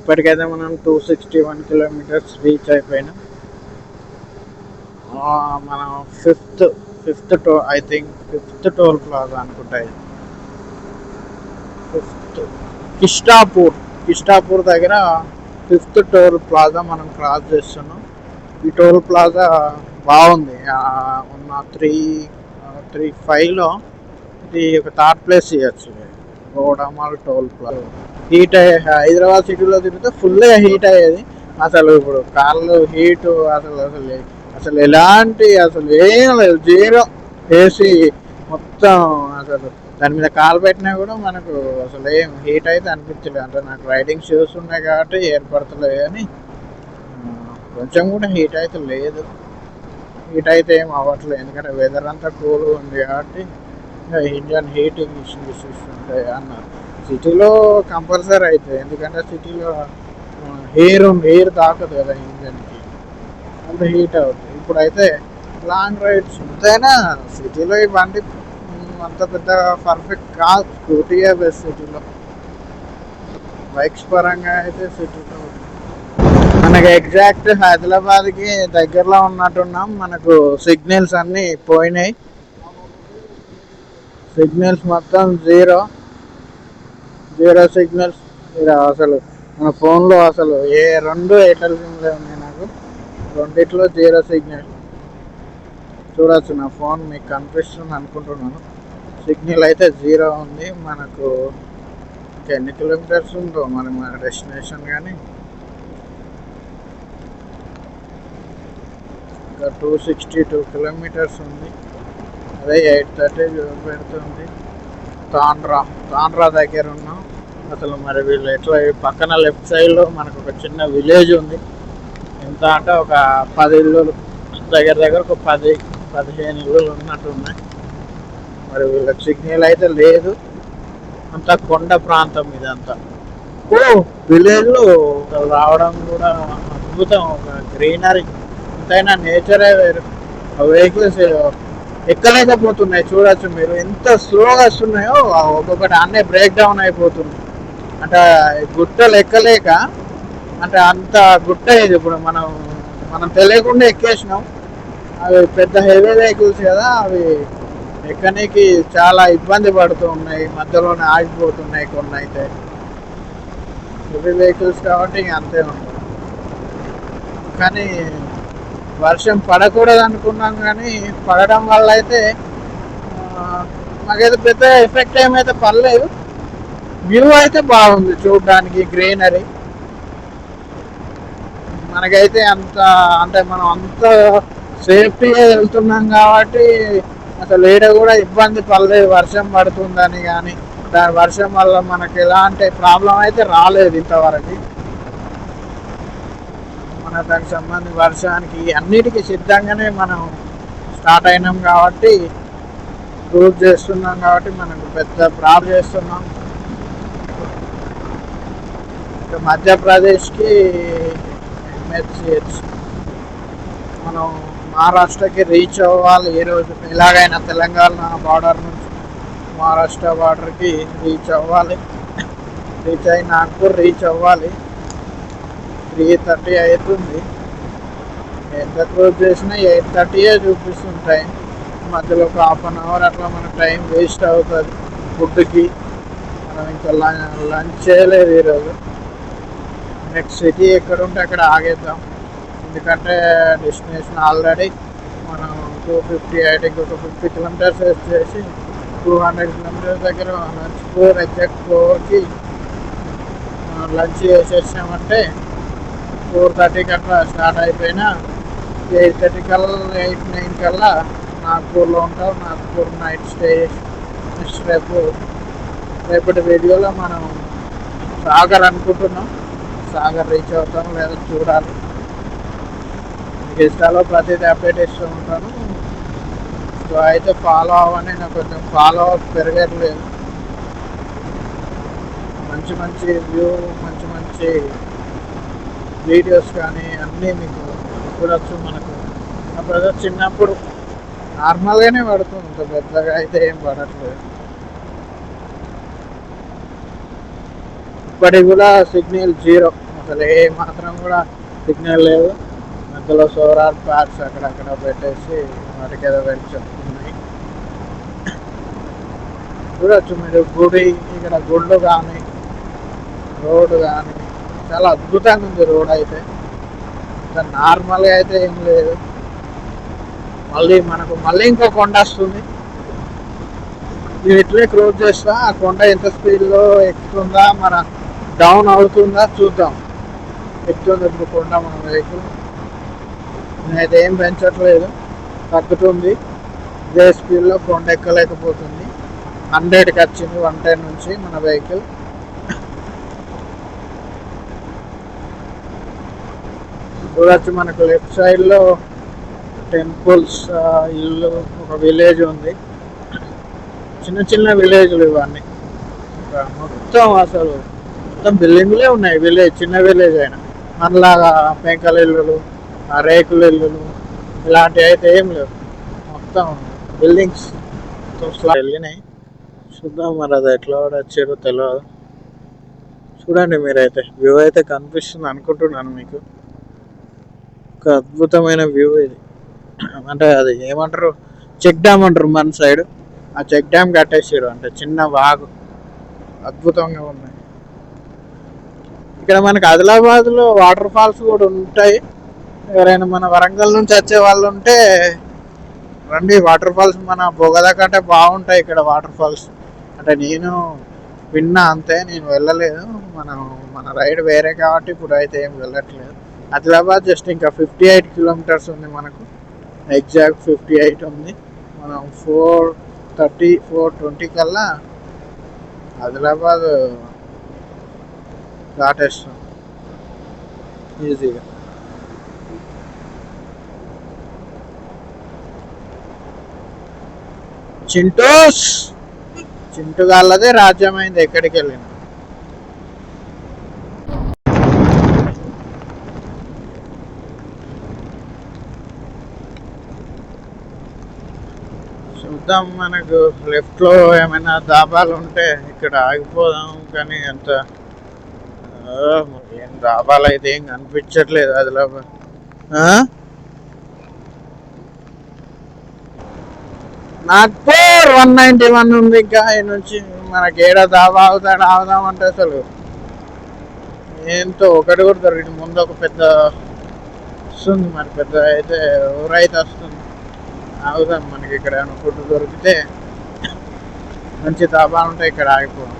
ఇప్పటికైతే మనం 261 kilometres reach అయిపోయినాం. మనం fifth fifth I think fifth toll plaza అనుకుంటా. ఫిఫ్త్ కిష్టాపూర్ దగ్గర ఫిఫ్త్ టోల్ ప్లాజా మనం క్రాస్ చేస్తున్నాం. ఈ టోల్ ప్లాజా బాగుంది. ఉన్న 335లో ఇది ఒక థర్డ్ ప్లేస్ చేయొచ్చు. గోడమాల్ టోల్ ప్లాజా హీట్ హైదరాబాద్ సిటీలో తిరిగితే ఫుల్గా హీట్ అయ్యేది. అసలు ఇప్పుడు కార్లు హీటు అసలు అసలు అసలు ఎలాంటి అసలు ఏం లేదు, జీరో. ఏసీ మొత్తం అసలు దాని మీద కాలు పెట్టినా కూడా మనకు అసలు ఏం హీట్ అయితే అనిపించలేదు. అంటే నాకు రైడింగ్ షూస్ ఉన్నాయి కాబట్టి ఏర్పడతలేదు, కానీ కొంచెం కూడా హీట్ అయితే లేదు. హీట్ అయితే ఏం అవ్వట్లేదు, ఎందుకంటే వెదర్ అంతా కూల్గా ఉంది కాబట్టి ఇండియన్ హీటింగ్ ఇష్యూస్ ఉంటాయి అన్నారు. సిటీలో కంపల్సరీ అవుతుంది, ఎందుకంటే సిటీలో ఎయిర్ తాకదు కదా ఇంజన్కి, అప్పుడు హీట్ అవుతుంది. ఇప్పుడైతే లాంగ్ రైడ్స్ ఎంతైనా సిటీలో ఈ బండి అంత పెద్ద పర్ఫెక్ట్ కాదు. స్కూటీయే బెస్ట్ సిటీలో. బైక్స్ పరంగా అయితే సిటీలో మనకి ఎగ్జాక్ట్ హైదరాబాద్కి దగ్గరలో ఉన్నట్టున్నాం. మనకు సిగ్నల్స్ అన్నీ పోయినాయి. సిగ్నల్స్ మొత్తం జీరో సిగ్నల్స్. అసలు మన ఫోన్లో అసలు రెండు ఎయిర్టెల్ సిమ్లే ఉన్నాయి నాకు. రెండిట్లో జీరో సిగ్నల్. చూడొచ్చు, నా ఫోన్ మీకు కనిపిస్తుంది అనుకుంటున్నాను. సిగ్నల్ అయితే జీరో ఉంది. మనకు ఎన్ని కిలోమీటర్స్ ఉందో మరి మన డెస్టినేషన్, కానీ ఇంకా 262 కిలోమీటర్స్ ఉంది. అదే 8:30 పెడుతుంది. తాండ్రా దగ్గర ఉన్నాం. అసలు మరి వీళ్ళు ఎట్లా, పక్కన లెఫ్ట్ సైడ్లో మనకు ఒక చిన్న విలేజ్ ఉంది. ఎంత అంటే ఒక 10 ఇల్లులు, దగ్గర ఒక 10-15 ఇల్లులు ఉన్నట్టు ఉన్నాయి. మరి వీళ్ళకి సిగ్నల్ అయితే లేదు. అంతా కొండ ప్రాంతం ఇదంతా. విలేజ్లో రావడం కూడా అద్భుతం. ఒక గ్రీనరీ, ఎంతైనా నేచరే వేరు. వెహికల్స్ ఎక్కలేకపోతున్నాయి. చూడొచ్చు మీరు ఎంత స్లోగా వస్తున్నాయో, ఒక్కొక్కటి అన్నీ బ్రేక్ డౌన్ అయిపోతుంది. అంటే గుట్టలు ఎక్కలేక, అంటే అంత గుట్ట ఇది. ఇప్పుడు మనం తెలియకుండా ఎక్కేసినాం. అవి పెద్ద హెవీ వెహికల్స్ కదా, అవి ఎక్కడానికి చాలా ఇబ్బంది పడుతూ ఉన్నాయి. మధ్యలోనే ఆగిపోతున్నాయి కొన్ని అయితే. హెవీ వెహికల్స్ కాబట్టి ఇంక అంతే ఉంటుంది. కానీ వర్షం పడకూడదు అనుకున్నాం, కానీ పడడం వల్ల అయితే మాకైతే పెద్ద ఎఫెక్ట్ ఏమైతే పడలేదు. వ్యూ అయితే బాగుంది చూడడానికి, గ్రీనరీ. మనకైతే అంటే మనం అంత సేఫ్టీగా వెళ్తున్నాం కాబట్టి అసలు ఏడ కూడా ఇబ్బంది పడలేదు. వర్షం పడుతుందని కానీ దాని వర్షం వల్ల మనకి ఎలాంటి ప్రాబ్లం అయితే రాలేదు ఇంతవరకు. మన దానికి సంబంధించి వర్షానికి అన్నిటికీ సిద్ధంగానే మనం స్టార్ట్ అయినాం కాబట్టి, ప్రూవ్ చేస్తున్నాం కాబట్టి మనకు పెద్ద ప్రాబ్లం చేస్తున్నాం. ఇక మధ్యప్రదేశ్కి MHH మనం మహారాష్ట్రకి రీచ్ అవ్వాలి ఈరోజు. ఎలాగైనా తెలంగాణ బార్డర్ నుంచి మహారాష్ట్ర బార్డర్కి రీచ్ అవ్వాలి. రీచ్ అయ్యి నాగ్పూర్ రీచ్ అవ్వాలి. 3:30 అవుతుంది. ఎంత క్లోజ్ చేసినా 8:30 చూపిస్తుంది టైం. మధ్యలో ఒక ½ అన్ అవర్ అట్లా మన టైం వేస్ట్ అవుతుంది ఫుడ్కి. మనం ఇంకా లంచ్ చేయలేదు ఈరోజు. నెక్స్ట్ సిటీ ఎక్కడ ఉంటే అక్కడ ఆగేద్దాం, ఎందుకంటే డెస్టినేషన్ ఆల్రెడీ మనం 258, ఇంకొక 50 కిలోమీటర్స్ చేసి 200 కిలోమీటర్స్ దగ్గర లంచ్ 4 ఎగ్జాక్ట్ 4కి లంచ్ చేసేసామంటే 4:30కి అట్లా స్టార్ట్ అయిపోయినా 8:30 కల్లా 8-9 కల్లా నాగ్పూర్లో ఉంటాం. నాగ్పూర్ నైట్ స్టే చేసి నెక్స్ట్ రేపటి వీడియోలో మనం సాగర్ అనుకుంటున్నాం. సాగర్ రీచ్ అవుతాం లేదా చూడాలి. ఇన్స్టాలో ప్రతిదీ అప్డేట్ ఇస్తూ ఉంటాను. సో అయితే ఫాలో అవ్వని, నాకు కొంచెం ఫాలో అప్ పెరగట్లేదు. మంచి వ్యూ, మంచి వీడియోస్ కానీ అన్నీ మీకు చూడొచ్చు. మనకు నా బ్రదర్ చిన్నప్పుడు నార్మల్గానే పడుతుంది, ఇంత పెద్దగా అయితే ఏం పడట్లేదు. ఇప్పటికి కూడా సిగ్నల్ జీరో, అసలు ఏ మాత్రం కూడా సిగ్నల్ లేదు. మధ్యలో సోలార్ ప్యాడ్స్ అక్కడక్కడ పెట్టేసి వాటికి ఏదో వెళ్ళి చెప్తున్నాయి. చూడొచ్చు మీరు గుడి, ఇక్కడ గుళ్ళు కానీ రోడ్డు కానీ చాలా అద్భుతంగా ఉంది. రోడ్ అయితే నార్మల్గా అయితే ఏం లేదు. మళ్ళీ ఇంకో కొండ వస్తుంది. నేను ఇట్లే క్లోజ్ చేస్తా. ఆ కొండ ఎంత స్పీడ్లో ఎక్కుతుందా మన డౌన్ అవుతుందా చూద్దాం. ఎక్కుతుంది ఇప్పుడు కొండ మన వెహికల్. నేనైతే ఏం పెంచట్లేదు, తగ్గుతుంది. ఇదే స్పీడ్లో కొండ ఎక్కలేకపోతుంది. 100కి వచ్చింది 110 నుంచి మన వెహికల్. చూడొచ్చు మనకు లెఫ్ట్ సైడ్లో టెంపుల్స్, ఇల్లు, ఒక విలేజ్ ఉంది. చిన్న చిన్న విలేజ్లు ఇవన్నీ. మొత్తం అసలు మొత్తం బిల్డింగ్లే ఉన్నాయి. విలేజ్ చిన్న విలేజ్ అయినా మనలాగా పెంకల ఇల్లులు, రేకుల ఇల్లులు ఇలాంటివి అయితే ఏం లేవు. మొత్తం బిల్డింగ్స్ వెళ్ళినాయి. చూద్దాం మరి అది ఎట్లా వచ్చారో తెలియదు. చూడండి మీరైతే వ్యూ అయితే కనిపిస్తుంది అనుకుంటున్నాను మీకు. ఒక అద్భుతమైన వ్యూ ఇది. అంటే అది ఏమంటారు, చెక్ డ్యామ్ అంటారు మన సైడ్. ఆ చెక్ డ్యామ్ కట్టేసారు, అంటే చిన్న వాగు. అద్భుతంగా ఉన్నాయి. ఇక్కడ మనకి ఆదిలాబాద్లో వాటర్ ఫాల్స్ కూడా ఉంటాయి. ఎవరైనా మన వరంగల్ నుంచి వచ్చే వాళ్ళు ఉంటే రండి. వాటర్ ఫాల్స్ మన బొగదా కంటే బాగుంటాయి ఇక్కడ వాటర్ ఫాల్స్. అంటే నేను విన్నా అంతే, నేను వెళ్ళలేదు. మన రైడ్ వేరే కాబట్టి ఇప్పుడు అయితే ఏం వెళ్ళట్లేదు. ఆదిలాబాద్ జస్ట్ ఇంకా 58 కిలోమీటర్స్ ఉంది మనకు. ఎగ్జాక్ట్ 58 ఉంది. మనం 4:30 4:20 కల్లా ఆదిలాబాద్ దాటేస్తాం ఈజీగా. చింటూ గాళ్ళదే రాజ్యమైంది ఎక్కడికి వెళ్ళిన. చూద్దాం, మనకు లెఫ్ట్లో ఏమైనా దాబాలు ఉంటే ఇక్కడ ఆగిపోదాం. కానీ ఎంత ఏం దాబాలు అయితే ఏం కనిపించట్లేదు ఆదిలాబాద్. నాగ్పూర్ 191 ఉంది. ఇంకా నుంచి మనకి ఏడా దాబా ఆగుదాం అంటే అసలు ఏంతో ఒకటి కూడా దొరికింది. ముందు ఒక పెద్ద వస్తుంది, మరి పెద్ద అయితే ఊరైతే వస్తుంది. ఆగుదాం, మనకి ఇక్కడ ఏమైనా ఫుడ్ దొరికితే మంచి దాబా ఉంటే ఇక్కడ ఆగిపోదాం.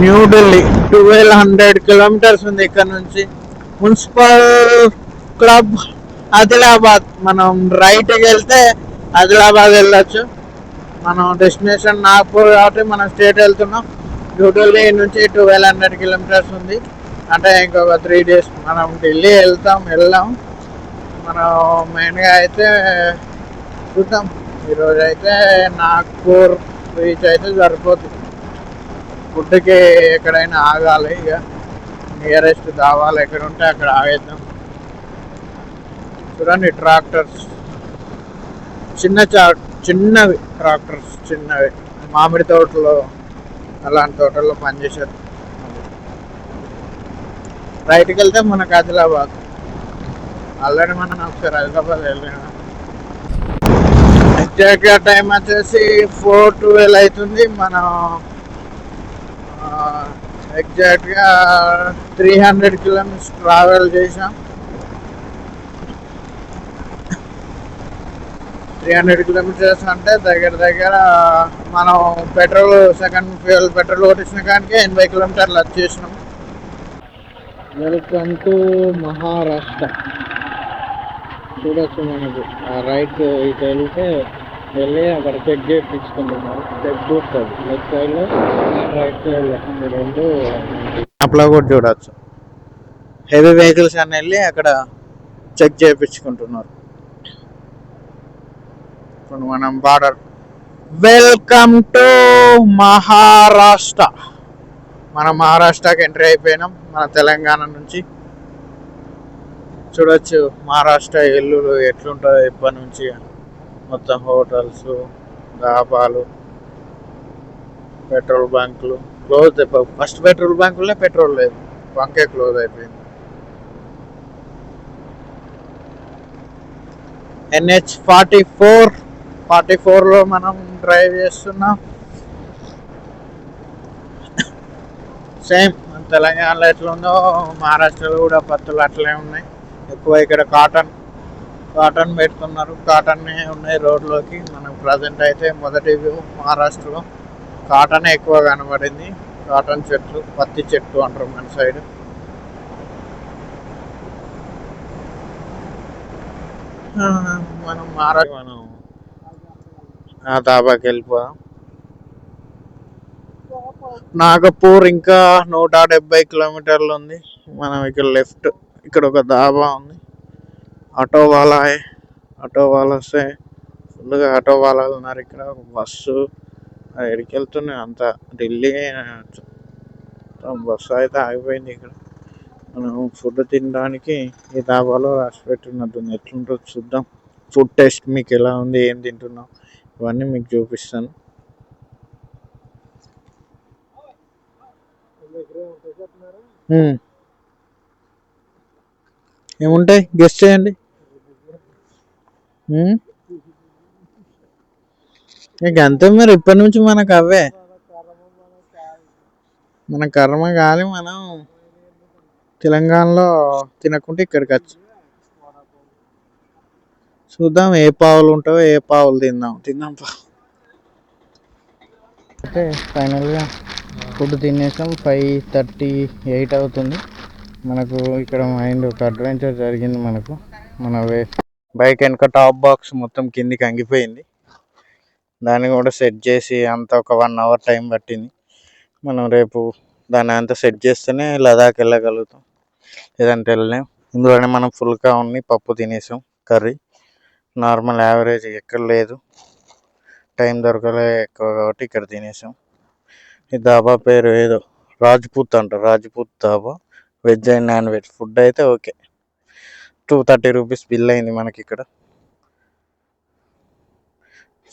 న్యూఢిల్లీ 1200 కిలోమీటర్స్ ఉంది ఇక్కడ నుంచి. Municipal club Adilabad. మనం రైట్కి వెళ్తే ఆదిలాబాద్ వెళ్ళొచ్చు. మనం డెస్టినేషన్ నాగ్పూర్ కాబట్టి మనం స్టేట్ వెళ్తున్నాం. న్యూఢిల్లీ నుంచి 1200 కిలోమీటర్స్ ఉంది. అంటే ఇంకొక 3 days మనం ఢిల్లీ వెళ్ళాం. మనం మెయిన్గా అయితే చూద్దాం. ఈరోజు అయితే నాగ్పూర్ రీచ్ అయితే సరిపోతుంది. ఫుడ్కి ఎక్కడైనా ఆగాలి. ఇక నియరెస్ట్ దావాలు ఎక్కడ ఉంటే అక్కడ ఆగేద్దాం. చూడండి ట్రాక్టర్స్, చిన్నవి ట్రాక్టర్స్, చిన్నవి మామిడి తోటలో అలాంటి తోటల్లో పనిచేసారు. రైట్కి వెళ్తే మనకు ఆదిలాబాద్. ఆల్రెడీ మనం ఒకసారి ఆదిలాబాద్ వెళ్ళినా. ఎగ్జాక్ట్గా టైం వచ్చేసి 4:12 అవుతుంది. మనం ఎగ్జాక్ట్గా 300 కిలోమీటర్స్ ట్రావెల్ చేసాం. 300 కిలోమీటర్స్ అంటే దగ్గర మనం సెకండ్ ఫ్యూయల్ పెట్రోల్ కొట్టించిన కానికే 80 కిలోమీటర్లు వచ్చేసినాం. Welcome to Maharashtra. చూడొచ్చు మనకు రైట్ ఇటు వెళ్ళి అక్కడ చెక్ చేయించుకుంటున్నారు. చెక్ బూత్ అది లెఫ్ట్ సైడ్లో, రైట్ సైడ్లో రెండు అప్లా కూడా చూడవచ్చు. హెవీ వెహికల్స్ అని వెళ్ళి అక్కడ చెక్ చేయించుకుంటున్నారు. ఇప్పుడు మనం బార్డర్. Welcome to Maharashtra. మనం మహారాష్ట్రకి ఎంట్రీ అయిపోయినాం మన తెలంగాణ నుంచి. చూడొచ్చు మహారాష్ట్ర ఇల్లు ఎట్లుంటుందో ఇప్పటి నుంచి. మొత్తం హోటల్స్, డాబాలు, పెట్రోల్ బంకులు, క్లోజ్. ఫస్ట్ పెట్రోల్ బంకులనే పెట్రోల్ లేదు, బంకే క్లోజ్ అయిపోయింది. NH44 మనం డ్రైవ్ చేస్తున్నాం. సేమ్ తెలంగాణలో ఎట్లా ఉందో మహారాష్ట్రలో కూడా పత్తులు అట్లే ఉన్నాయి. ఎక్కువ ఇక్కడ కాటన్ పెడుతున్నారు, కాటన్ ఉన్నాయి రోడ్లోకి. మనకు ప్రజెంట్ అయితే మొదటి వ్యూ మహారాష్ట్రలో కాటనే ఎక్కువ కనబడింది. కాటన్ చెట్లు, పత్తి చెట్టు అంటారు మన సైడ్. మనం దాబాకి వెళ్ళిపోదాం. నాగపూర్ ఇంకా 170 కిలోమీటర్లు ఉంది. మనం ఇక్కడ లెఫ్ట్, ఇక్కడ ఒక దాబా ఉంది. ఆటో వాళ్ళ వస్తే ఫుల్గా ఆటో వాళ్ళు ఉన్నారు. ఇక్కడ ఒక బస్సు ఎక్కడికి వెళ్తున్నాయి అంతా ఢిల్లీ. బస్సు అయితే ఆగిపోయింది. ఇక్కడ మనం ఫుడ్ తినడానికి ఈ దాబాలో రాసి పెట్టినట్టుంది. ఎట్లుంటుందో చూద్దాం. ఫుడ్ టేస్ట్ మీకు ఎలా ఉంది, ఏం తింటున్నాం, ఇవన్నీ మీకు చూపిస్తాను. ఏముంటాయి గెస్ట్ చేయండి. ఇక అంతే మరి. ఇప్పటి నుంచి మనకు అవే మన కర్మ కాలి మనం తెలంగాణలో తినకుంటే ఇక్కడికి వచ్చి చూద్దాం ఏ పావులు ఉంటావో, ఏ పావులు తిందాం. అయితే ఫైనల్గా ఫుడ్ తినేసాం. 5:38 అవుతుంది. మనకు ఇక్కడ మైండ్ ఒక అడ్వెంచర్ జరిగింది. మన బైక్ వెనక టాప్ బాక్స్ మొత్తం కిందికి అంగిపోయింది. దాన్ని కూడా సెట్ చేసి అంత ఒక 1 అవర్ టైం పట్టింది. మనం రేపు దాన్ని అంతా సెట్ చేస్తేనే లదాఖ్ వెళ్ళగలుగుతాం, లేదంటే వెళ్ళలేం. ఇందులోనే మనం ఫుల్గా ఉన్ని పప్పు తినేసాం, కర్రీ నార్మల్ యావరేజ్ ఎక్కడ లేదు. టైం దొరకలే ఎక్కువ కాబట్టి ఇక్కడ తినేసాం. ఈ దాబా పేరు ఏదో రాజ్పూత్ అంటారు, Rajput dhaba. Veg and non veg food అయితే ఓకే. 230 రూపీస్ బిల్ అయింది మనకి ఇక్కడ.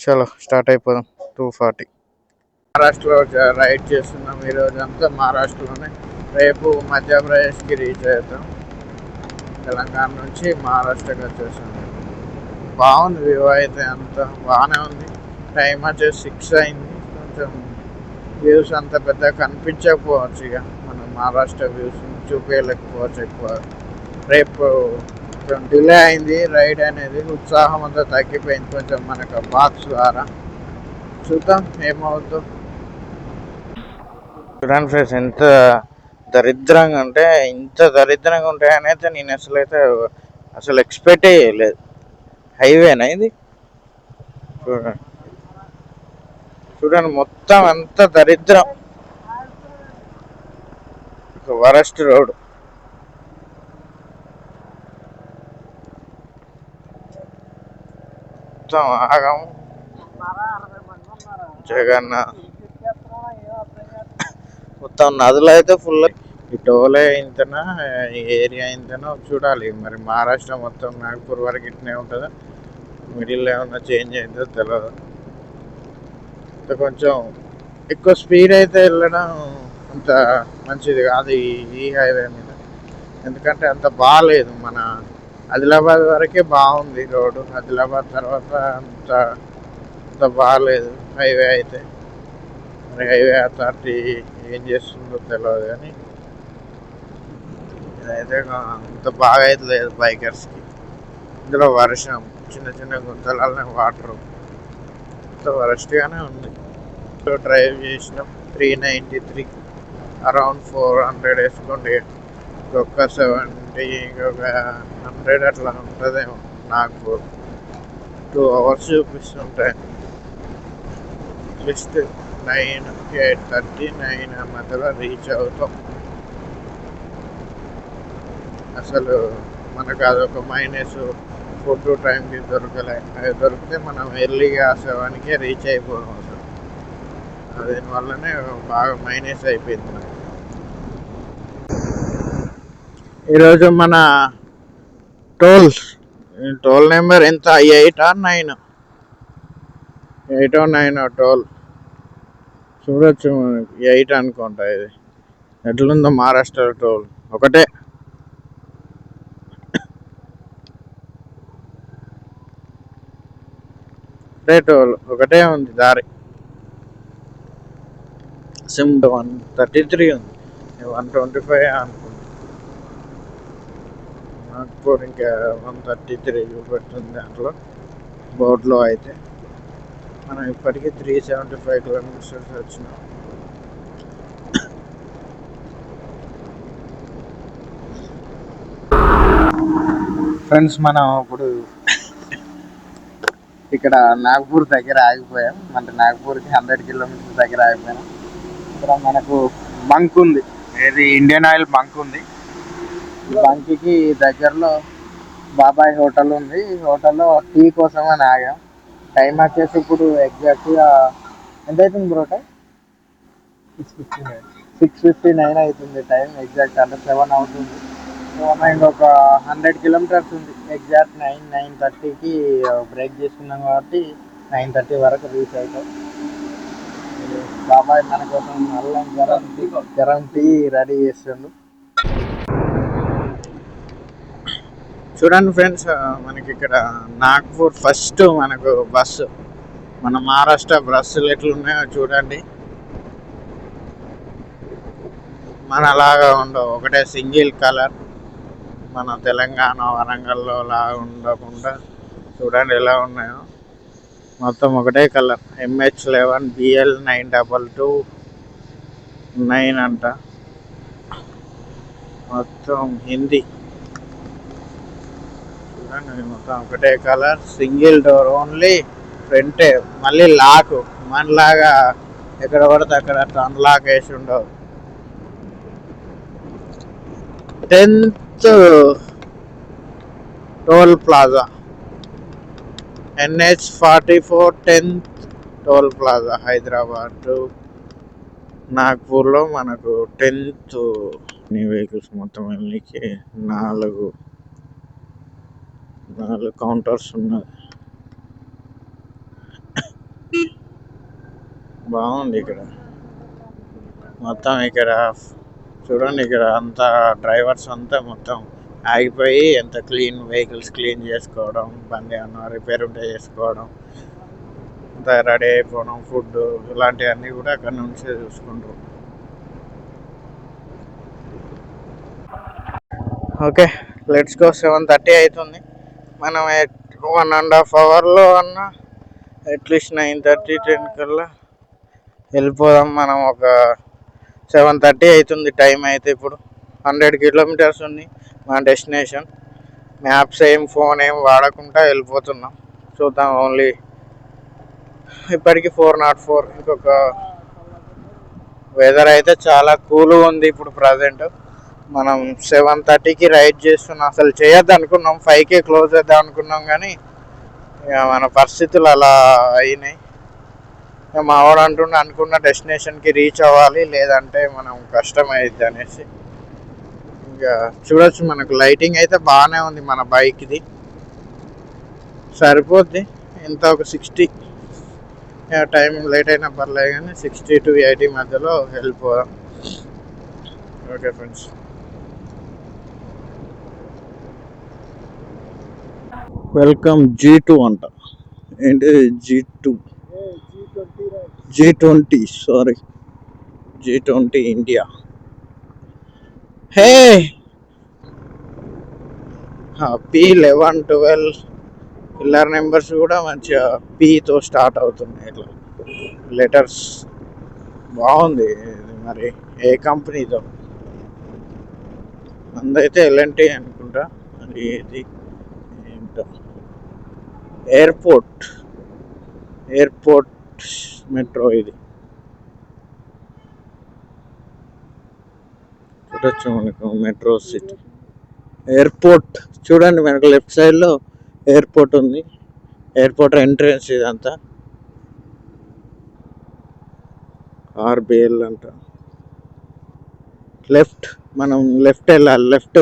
చలో స్టార్ట్ అయిపోదాం. 240 మహారాష్ట్రలో రైడ్ చేస్తున్నాం ఈరోజు అంతా. మహారాష్ట్రలోనే, రేపు మధ్యప్రదేశ్కి రీచ్ అవుతాం. తెలంగాణ నుంచి మహారాష్ట్రకి వచ్చేసాం. బాగుంది వ్యూ అయితే, అంతా బాగానే ఉంది. టైం వచ్చేసి 6 అయింది. కొంచెం వ్యూస్ అంత పెద్దగా కనిపించకపోవచ్చు. ఇక మనం మహారాష్ట్ర వ్యూస్ చూపించలేకపోవచ్చు ఎక్కువ. రేపు కొంచెం డిలే అయింది రైడ్ అనేది. ఉత్సాహం అంతా తగ్గిపోయింది కొంచెం మనకు బాక్స్ ద్వారా. చూద్దాం ఏమవుతుందో. చూడండి ఫ్రెండ్స్, ఎంత దరిద్రంగా అంటే ఇంత దరిద్రంగా ఉంటాయని అయితే నేను అసలు ఎక్స్పెక్ట్ చేయలేదు. హైవేనా ఇది? చూడండి మొత్తం అంత దరిద్రం. Worst road. మొత్తం ఆగం. జగన్నాథ్ మొత్తం నదులు అయితే ఫుల్. ఈ టోలే ఇంతనా, ఈ ఏరియా ఇంతనో చూడాలి మరి. మహారాష్ట్ర మొత్తం నాగపూర్ వరకు ఇట్నే ఉంటుందా, మిడిల్లో ఏమన్నా చేంజ్ అయిందో తెలియదు. కొంచెం ఎక్కువ స్పీడ్ అయితే వెళ్ళడం అంత మంచిది కాదు ఈ హైవే మీద. ఎందుకంటే అంత బాగాలేదు. మన ఆదిలాబాద్ వరకే బాగుంది రోడ్డు. ఆదిలాబాద్ తర్వాత అంత బాగాలేదు హైవే అయితే. మరి హైవే అథారిటీ ఏం చేస్తుందో తెలియదు, కానీ ఇదైతే అంత బాగా అయితే లేదు బైకర్స్కి. ఇందులో వర్షం, చిన్న చిన్న గుంతలనే వాటరు, అంత వరస్ట్గానే ఉంది. డ్రైవ్ చేసినాం 393, అరౌండ్ 400 వేసుకోండి. ఇంకొక 70, ఇంకొక 100 అట్లా ఉంటుందేమో. నాకు 2 అవర్స్ చూపిస్తుంటాయి. జస్ట్ 9కి 8:30, 9 మధ్యలో రీచ్ అవుతాం. అసలు మనకు అదొక మైనస్. ఫుడ్ టైంకి దొరకలే. అది దొరికితే మనం ఎర్లీగా 7కే రీచ్ అయిపోవడం. అసలు దీనివల్లనే బాగా మైనస్ అయిపోయింది మనకి. ఈరోజు మన టోల్ నెంబర్ ఎంత? 8 or 9? 8 or 9 toll. చూడొచ్చు మనకి 8 అనుకుంటా ఇది. ఎట్లుందో మహారాష్ట్ర టోల్ ఒకటే. ఒకటే టోల్ ఒకటే ఉంది దారి. సిమ్ 133 ఉంది, 125 అనుకుంటా. నాగ్పూర్ ఇంకా 133 చూపెడుతుంది దాంట్లో బోర్డులో అయితే. మనం ఇప్పటికీ 375 కిలోమీటర్స్ వచ్చినాం. ఫ్రెండ్స్ మనం ఇప్పుడు ఇక్కడ నాగ్పూర్ దగ్గర ఆగిపోయాం. అంటే నాగ్పూర్కి 100 కిలోమీటర్స్ దగ్గర ఆగిపోయాం. ఇక్కడ మనకు బంక్ ఉంది, ఏది ఇండియన్ ఆయిల్ బంక్ ఉంది. ఈ బంక్కి దగ్గరలో బాబాయ్ హోటల్ ఉంది. ఈ హోటల్లో టీ కోసం అని ఆగాం. టైం వచ్చేసి ఇప్పుడు ఎగ్జాక్ట్గా ఎంత అవుతుంది బ్రో? టైం 6:59 అవుతుంది. టైం ఎగ్జాక్ట్ అంటే 7 అవుతుంది. ఇంకొక 100 కిలోమీటర్స్ ఉంది. ఎగ్జాక్ట్ 9:30కి బ్రేక్ చేసుకున్నాం కాబట్టి 9:30 వరకు రీచ్ అవుతాం. బాబాయ్ మన కోసం అల్లం గరం టీ రెడీ చేస్తుండు. చూడండి ఫ్రెండ్స్, మనకి ఇక్కడ నాగ్పూర్ ఫస్ట్ మనకు బస్సు, మన మహారాష్ట్ర బస్సులు ఎట్లున్నాయో చూడండి. మనలాగా ఉండవు, ఒకటే సింగిల్ కలర్. మన తెలంగాణ వరంగల్లో లాగా ఉండకుండా చూడండి ఎలా ఉన్నాయో. మొత్తం ఒకటే కలర్. MH11 BL 9229 అంట. మొత్తం హిందీ. చూడండి మొత్తం ఒకటే కలర్, సింగిల్ డోర్ ఓన్లీ ఫ్రంటే. మళ్ళీ లాక్ మనలాగా ఎక్కడ పడితే అక్కడ అన్లాక్ వేసి ఉండవు. 10th toll plaza, NH44 10th toll plaza, Hyderabad నాగ్పూర్లో మనకు 10th. వెహికల్స్ మొత్తం వెళ్ళి 4 కౌంటర్స్ ఉన్నాయి. బాగుంది ఇక్కడ మొత్తం. ఇక్కడ చూడండి, ఇక్కడ అంతా డ్రైవర్స్ అంతా మొత్తం ఆగిపోయి ఎంత క్లీన్ వెహికల్స్ క్లీన్ చేసుకోవడం, బండి ఏమన్నా రిపేర్ ఉంటే చేసుకోవడం, అంతా రెడీ అయిపోవడం, ఫుడ్ ఇలాంటివన్నీ కూడా అక్కడ నుంచి చూసుకుంటారు. Okay, let's go. 7:30 అవుతుంది. మనం 1.5 అవర్లో అన్న అట్లీస్ట్ 9:30 10 కల్లా వెళ్ళిపోదాం. మనం ఒక 7:30 అవుతుంది టైం అయితే. ఇప్పుడు 100 కిలోమీటర్స్ ఉంది మా డెస్టినేషన్. మ్యాప్స్ ఫోన్ వాడకుండా వెళ్ళిపోతున్నాం. చూద్దాం. ఓన్లీ ఇప్పటికి 404. ఇంకొక వెదర్ అయితే చాలా కూల్గా ఉంది ఇప్పుడు ప్రజెంట్. మనం 7:30కి రైడ్ చేస్తున్నాం. అసలు చేయొద్దు అనుకున్నాం, 5కే క్లోజ్ చేద్దాం అనుకున్నాం, కానీ ఇక మన పరిస్థితులు అలా అయినాయి. మా వాడు అనుకున్న డెస్టినేషన్కి రీచ్ అవ్వాలి, లేదంటే మనం కష్టం అయ్యిద్ది అనేసి. ఇంకా చూడొచ్చు, మనకు లైటింగ్ అయితే బాగానే ఉంది మన బైక్ది, సరిపోద్ది. ఎంత ఒక 60, టైం లేట్ అయినా పర్లేదు కానీ 60 to 80 మధ్యలో వెళ్ళిపోదాం. Okay friends, welcome. G2 అంట. ఏంటి G20 సారీ, G20 ఇండియా. హే, P11 12 పిల్లర్ నెంబర్స్ కూడా మంచిగా Pతో స్టార్ట్ అవుతున్నాయి. ఇట్లా లెటర్స్ బాగుంది. మరి ఏ కంపెనీతో? అందైతే L&T అనుకుంటా. అది ఏది ఏంటో. ఎయిర్పోర్ట్ మెట్రో ఇది. చూడొచ్చు మనకు మెట్రో సిటీ ఎయిర్పోర్ట్. చూడండి మనకు లెఫ్ట్ సైడ్లో ఎయిర్పోర్ట్ ఉంది. ఎయిర్పోర్ట్ ఎంట్రన్స్ ఇదంతా. RBL అంట. లెఫ్ట్, మనం లెఫ్ట్ వెళ్ళాలి. లెఫ్ట్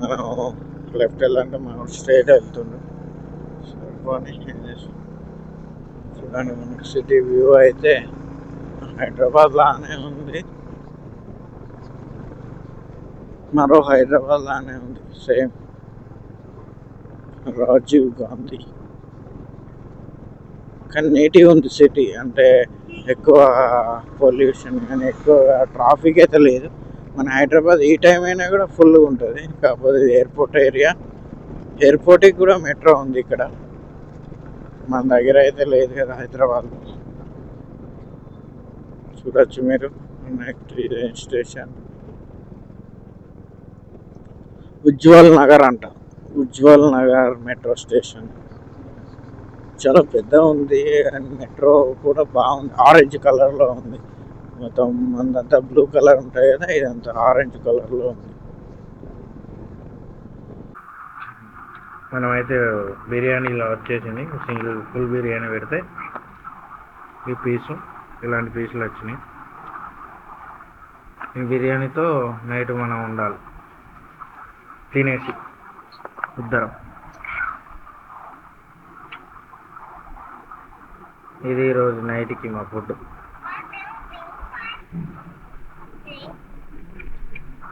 మనం లెఫ్ట్ వెళ్ళాలంటే మనం స్ట్రైట్ వెళ్తుండ్రు. సరిపోని చూడండి, మనకి సిటీ వ్యూ అయితే హైదరాబాద్ లానే ఉంది. మరో హైదరాబాద్ లానే ఉంది, సేమ్ రాజీవ్ గాంధీ. కానీ నీట్గా ఉంది సిటీ, అంటే ఎక్కువ పొల్యూషన్ కానీ ఎక్కువ ట్రాఫిక్ అయితే లేదు. మన హైదరాబాద్ ఈ టైం అయినా కూడా ఫుల్గా ఉంటుంది. కాకపోతే ఎయిర్పోర్ట్ ఏరియా, ఎయిర్పోర్ట్కి కూడా మెట్రో ఉంది ఇక్కడ. మన దగ్గర అయితే లేదు కదా హైదరాబాద్లో. చూడొచ్చు మీరు. నెక్స్ట్ స్టేషన్ ఉజ్వల్ నగర్ అంట. ఉజ్వల్ నగర్ మెట్రో స్టేషన్ చాలా పెద్ద ఉంది. అండ్ మెట్రో కూడా బాగుంది, ఆరెంజ్ కలర్లో ఉంది. మొత్తం అంతా బ్లూ కలర్ ఉంటాయి కదా, ఇదంతా ఆరెంజ్ కలర్లో ఉంది. మనమైతే బిర్యానీలో వచ్చేసింది. సింగిల్ ఫుల్ బిర్యానీ పెడితే ఈ పీసు, ఇలాంటి పీసులు వచ్చినాయి. ఈ బిర్యానీతో నైట్ మనం ఉండాలి తినేసి ఇద్దరం. ఇది ఈరోజు నైట్కి మా ఫుడ్.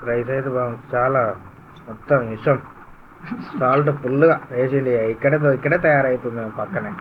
రైస్ అయితే బాగుంది, చాలా మొత్తం ఇష్టం. సాల్ట్ ఫుల్గా వేసిండి. ఇక్కడే తయారవుతుంది పక్కనే.